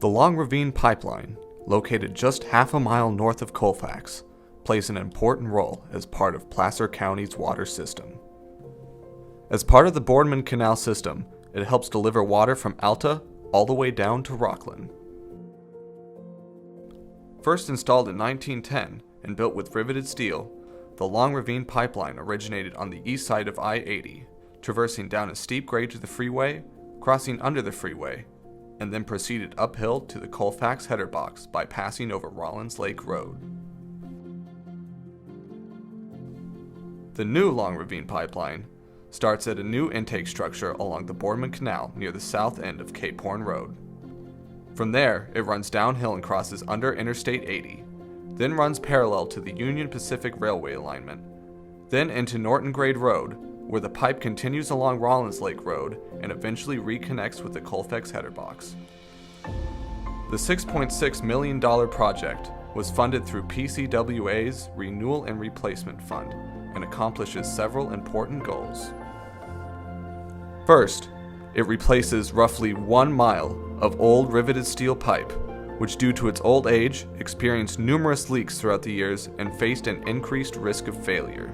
The Long Ravine pipeline, located just half a mile north of Colfax, plays an important role as part of Placer County's water system. As part of the Boardman Canal system, it helps deliver water from Alta all the way down to Rockland. First installed in 1910 and built with riveted steel, the Long Ravine pipeline originated on the east side of I-80, traversing down a steep grade to the freeway, crossing under the freeway, and then proceeded uphill to the Colfax header box by passing over Rollins Lake Road. The new Long Ravine pipeline starts at a new intake structure along the Boardman Canal near the south end of Cape Horn Road. From there, it runs downhill and crosses under Interstate 80, then runs parallel to the Union Pacific Railway alignment, then into Norton Grade Road, where the pipe continues along Rollins Lake Road and eventually reconnects with the Colfax header box. The $6.6 million project was funded through PCWA's Renewal and Replacement Fund and accomplishes several important goals. First, it replaces roughly 1 mile of old riveted steel pipe, which due to its old age experienced numerous leaks throughout the years and faced an increased risk of failure.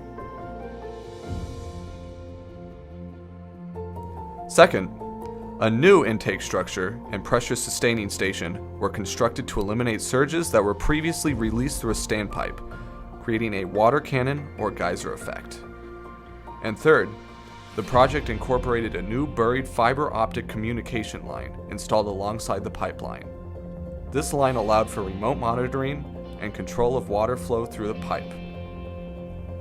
Second, a new intake structure and pressure sustaining station were constructed to eliminate surges that were previously released through a standpipe, creating a water cannon or geyser effect. And third, the project incorporated a new buried fiber optic communication line installed alongside the pipeline. This line allowed for remote monitoring and control of water flow through the pipe.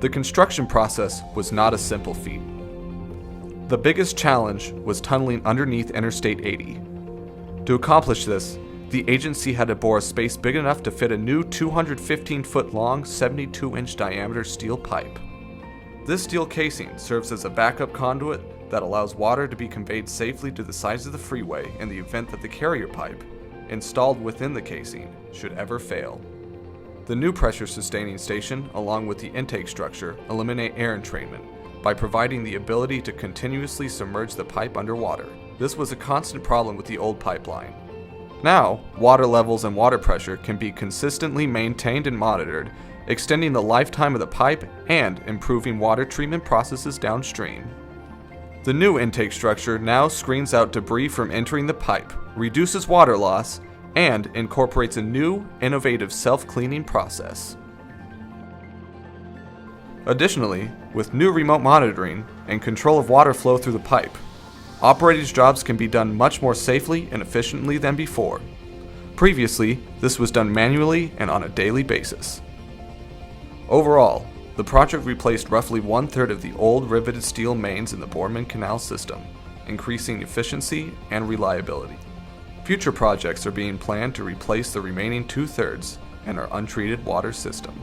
The construction process was not a simple feat. The biggest challenge was tunneling underneath Interstate 80. To accomplish this, the agency had to bore a space big enough to fit a new 215-foot long, 72-inch diameter steel pipe. This steel casing serves as a backup conduit that allows water to be conveyed safely to the sides of the freeway in the event that the carrier pipe, installed within the casing, should ever fail. The new pressure sustaining station, along with the intake structure, eliminate air entrainment by providing the ability to continuously submerge the pipe underwater. This was a constant problem with the old pipeline. Now, water levels and water pressure can be consistently maintained and monitored, extending the lifetime of the pipe and improving water treatment processes downstream. The new intake structure now screens out debris from entering the pipe, reduces water loss, and incorporates a new, innovative self-cleaning process. Additionally, with new remote monitoring and control of water flow through the pipe, operators' jobs can be done much more safely and efficiently than before. Previously, this was done manually and on a daily basis. Overall, the project replaced roughly 1/3 of the old riveted steel mains in the Boardman Canal system, increasing efficiency and reliability. Future projects are being planned to replace the remaining 2/3 in our untreated water system.